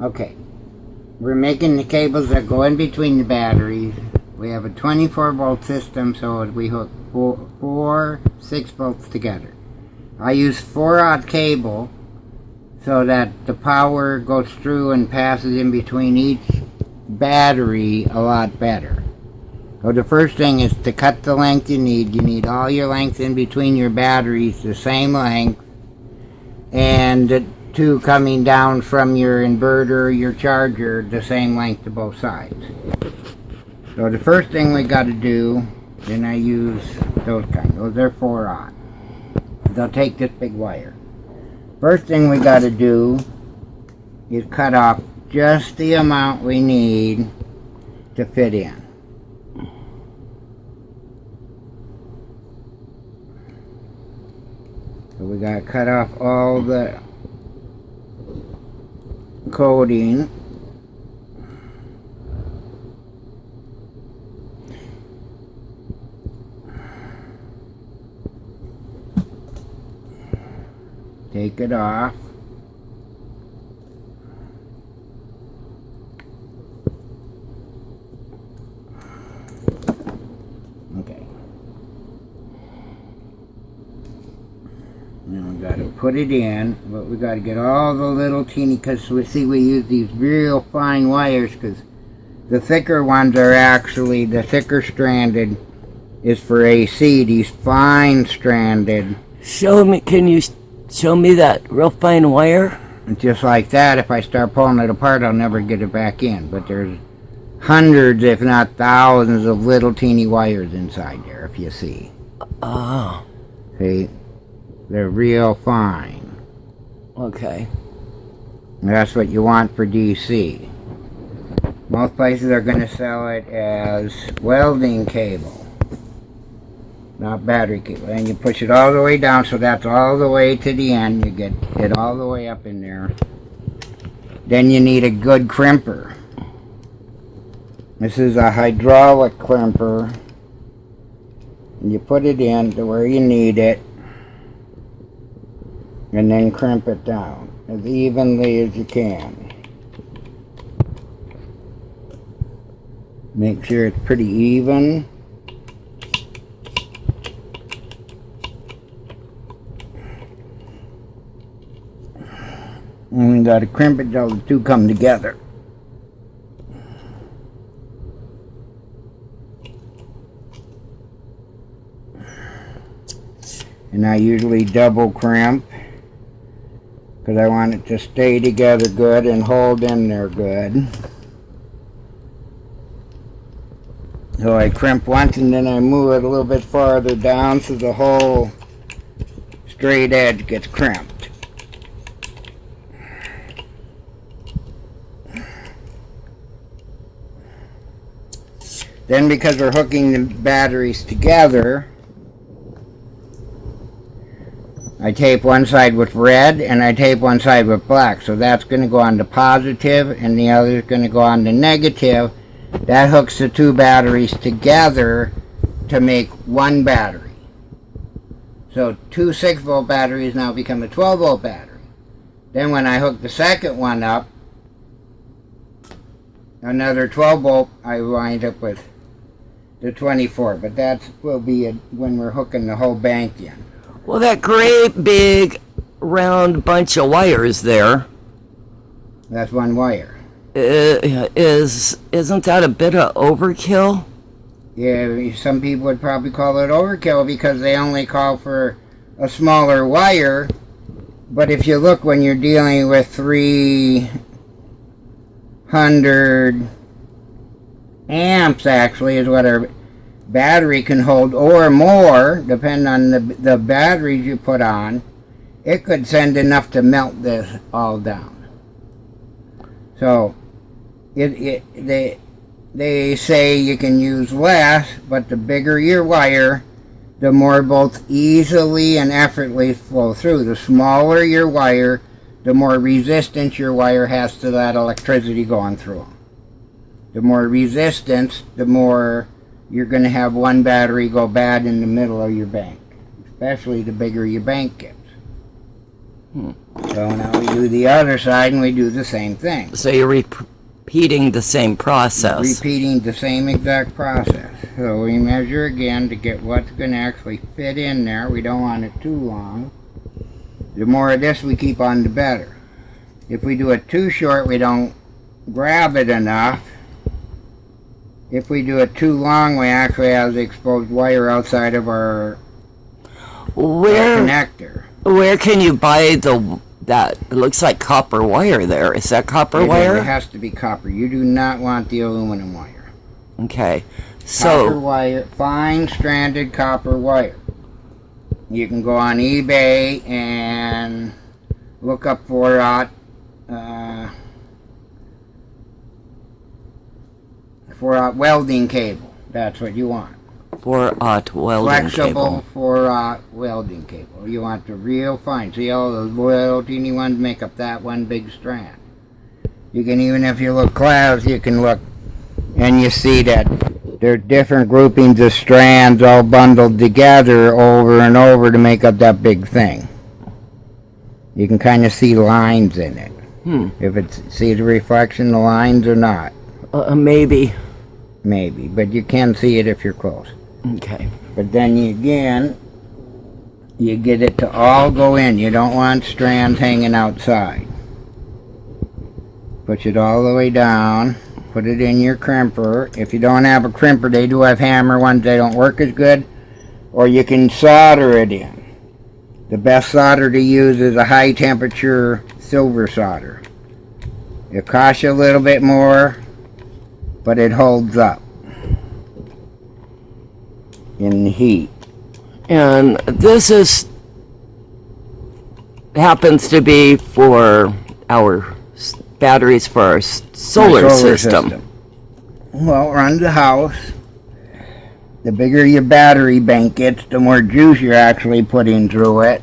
Okay, we're making the cables that go in between the batteries. We have a 24-volt system, so we hook four 6-volts together. I use 4-aught cable so that the power goes through and passes in between each battery a lot better. So the first thing is to cut the length you need. You need all your length in between your batteries the same length, and the two coming down from your inverter, your charger, the same length to both sides. So the first thing we got to do, then I use those kind. Those are 4-aught. They'll take this big wire. First thing we got to do is cut off just the amount we need to fit in. So we got to cut off all the coating. Take it off. Okay. Now we got to put it in, but we got to get all the little teeny, because we use these real fine wires, because the thicker ones are actually, the thicker stranded is for AC. These fine stranded. Show me, can you show me that real fine wire? And just like that, if I start pulling it apart, I'll never get it back in. But there's hundreds, if not thousands, of little teeny wires inside there, if you see. Oh. See? They're real fine. Okay. That's what you want for DC. Most places are going to sell it as welding cable, not battery cable. And you push it all the way down, so that's all the way to the end. You get it all the way up in there. Then you need a good crimper. This is a hydraulic crimper. And you put it in to where you need it, and then crimp it down as evenly as you can. Make sure it's pretty even. And we got to crimp it till the two come together. And I usually double crimp, because I want it to stay together good and hold in there good. So I crimp once and then I move it a little bit farther down so the whole straight edge gets crimped. Then, because we're hooking the batteries together, I tape one side with red and I tape one side with black. So that's going to go on the positive and the other is going to go on the negative. That hooks the two batteries together to make one battery. So two 6-volt batteries now become a 12-volt battery. Then when I hook the second one up, another 12-volt, I wind up with the 24. But that will be when we're hooking the whole bank in. Well, that great big round bunch of wires there. That's one wire. Isn't that a bit of overkill? Yeah, some people would probably call it overkill because they only call for a smaller wire. But if you look, when you're dealing with 300 amps, actually, is what our battery can hold, or more, depending on the batteries you put on, it could send enough to melt this all down. So they say you can use less, but the bigger your wire, the more bolts easily and effortlessly flow through. The smaller your wire, the more resistance your wire has to that electricity going through. The more resistance, the more you're going to have one battery go bad in the middle of your bank, especially the bigger your bank gets. So now we do the other side and we do the same thing. So you're repeating the same process. Repeating the same exact process. So we measure again to get what's going to actually fit in there. We don't want it too long. The more of this we keep on, the better. If we do it too short, we don't grab it enough. If we do it too long, we actually have the exposed wire outside of our connector. Where can you buy that? It looks like copper wire there. Is that copper wire? It has to be copper. You do not want the aluminum wire. Okay. So copper wire, fine stranded copper wire. You can go on eBay and look up 4-aught 4-aught welding cable. That's what you want. 4-aught welding Flexible cable. 4-aught welding cable. You want the real fine. See all those little teeny ones make up that one big strand. You can, even if you look close, you can look and you see that there are different groupings of strands all bundled together over and over to make up that big thing. You can kind of see lines in it. If it's, see the reflection, the lines or not. Maybe. Maybe, but you can see it if you're close. Okay. But then you get it to all go in. You don't want strands hanging outside. Push it all the way down. Put it in your crimper. If you don't have a crimper, they do have hammer ones. They don't work as good. Or you can solder it in. The best solder to use is a high temperature silver solder. It costs you a little bit more, but it holds up in heat. And this happens to be for our batteries for our solar system. Well, around the house, the bigger your battery bank gets, the more juice you're actually putting through it.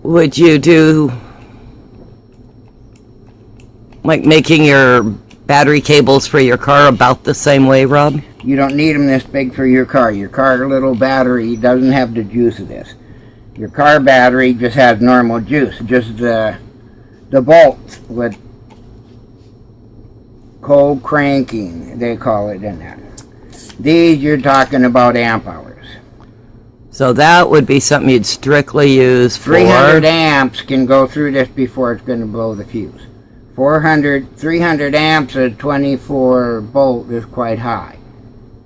Would you do like making your battery cables for your car about the same way, Rob? You don't need them this big for your car. Your car little battery doesn't have the juice of this. Your car battery just has normal juice, just the bolts with cold cranking, they call it in that. These you're talking about amp hours. So that would be something you'd strictly use for 300 amps can go through this before it's going to blow the fuse. 300 amps at 24 volt is quite high.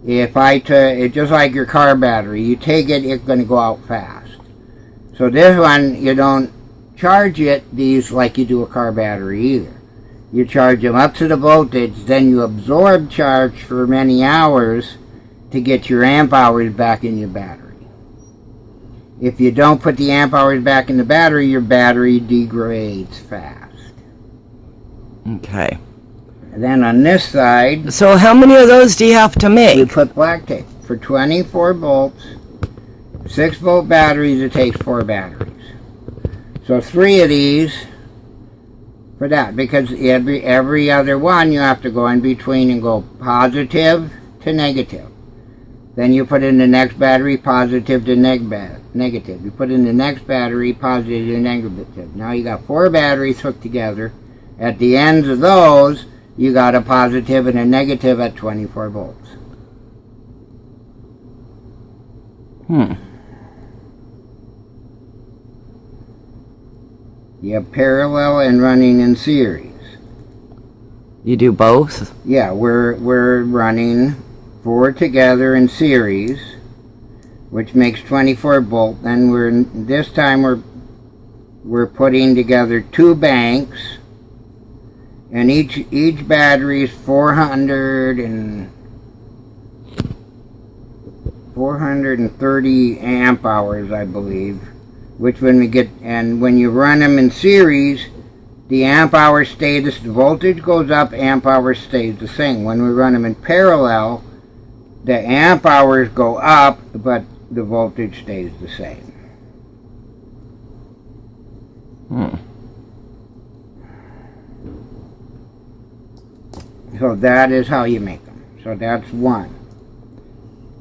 If it's just like your car battery, you take it, it's going to go out fast. So this one, you don't charge these like you do a car battery either. You charge them up to the voltage, then you absorb charge for many hours to get your amp hours back in your battery. If you don't put the amp hours back in the battery, your battery degrades fast. Okay. And then on this side, so how many of those do you have to make? you put black tape. For 24 volts, 6-volt batteries, it takes 4 batteries. So 3 of these for that, because every other one you have to go in between and go positive to negative. Then you put in the next battery, positive to negative. You put in the next battery, positive to negative. Now you got 4 batteries hooked together. At the ends of those, you got a positive and a negative at 24 volts. You have parallel and running in series. You do both? Yeah, we're running 4 together in series, which makes 24 volt. Then this time we're putting together 2 banks, and each battery is 400 and 430 amp hours, I believe. Which when you run them in series, the amp hours stay the voltage goes up, amp hours stays the same. When we run them in parallel, the amp hours go up, but the voltage stays the same. So that is how you make them. So that's one.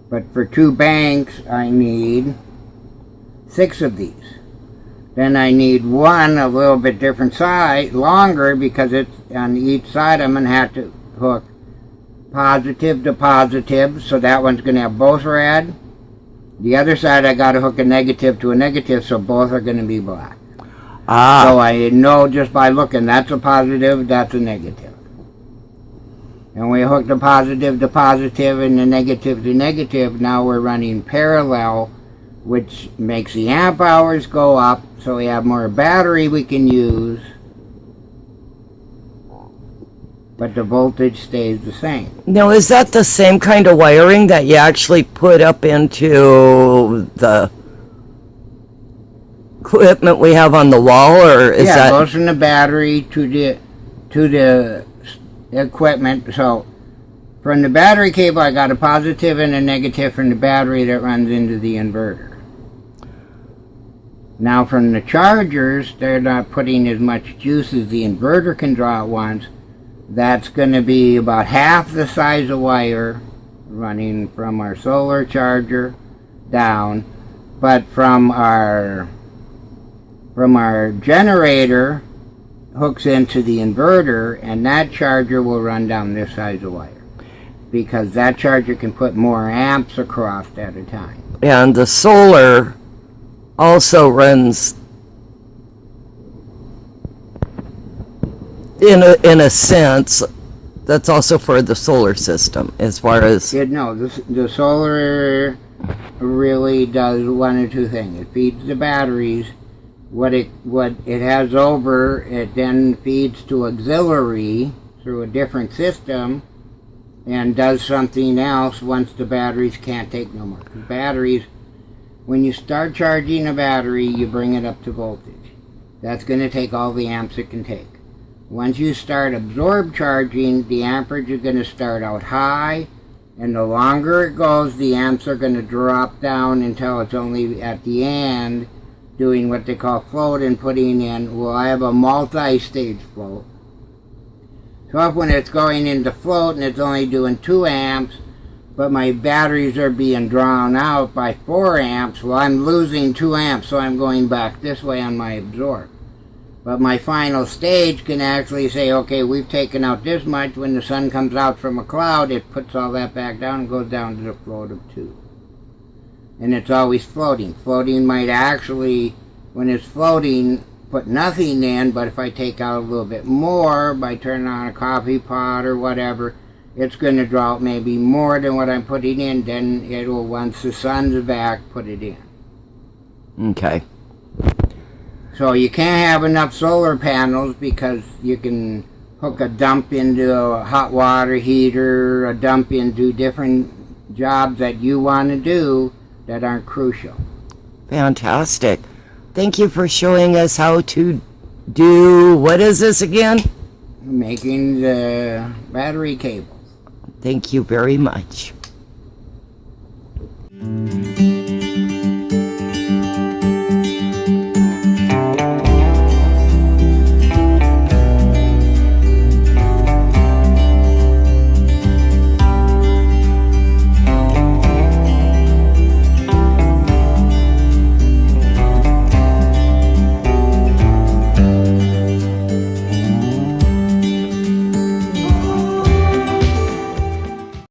But for 2 banks, I need 6 of these. Then I need one a little bit different size, longer, because it's on each side. I'm going to have to hook positive to positive, so that one's going to have both red. The other side I got to hook a negative to a negative, so both are going to be black. So I know just by looking, that's a positive, that's a negative. And we hook the positive to positive and the negative to negative. Now we're running parallel, which makes the amp hours go up, so we have more battery we can use, but the voltage stays the same. Now, is that the same kind of wiring that you actually put up into the equipment we have on the wall, or is that? Yeah, it goes from the battery to the equipment. So from the battery cable, I got a positive and a negative from the battery that runs into the inverter. Now from the chargers, they're not putting as much juice as the inverter can draw at once. That's going to be about half the size of wire running from our solar charger down, but from our generator hooks into the inverter, and that charger will run down this size of wire, because that charger can put more amps across at a time. And the solar also runs in a sense, that's also for the solar system, as far as No, the solar really does one or two things. It feeds the batteries. What it has over, it then feeds to auxiliary through a different system and does something else once the batteries can't take no more. Batteries, when you start charging a battery, you bring it up to voltage. That's going to take all the amps it can take. Once you start absorb charging, the amperage is going to start out high, and the longer it goes, the amps are going to drop down until it's only at the end doing what they call float and putting in. Well, I have a multi-stage float. So up when it's going into float and it's only doing 2 amps, but my batteries are being drawn out by 4 amps, well, I'm losing 2 amps, so I'm going back this way on my absorb. But my final stage can actually say, okay, we've taken out this much. When the sun comes out from a cloud, it puts all that back down and goes down to the float of 2. And it's always floating. Floating might actually, when it's floating, put nothing in, but if I take out a little bit more by turning on a coffee pot or whatever, it's going to draw out maybe more than what I'm putting in. Then it will, once the sun's back, put it in. Okay. So you can't have enough solar panels because you can hook a dump into a hot water heater, a dump into different jobs that you want to do that aren't crucial. Fantastic. Thank you for showing us how to do, what is this again? Making the battery cables. Thank you very much.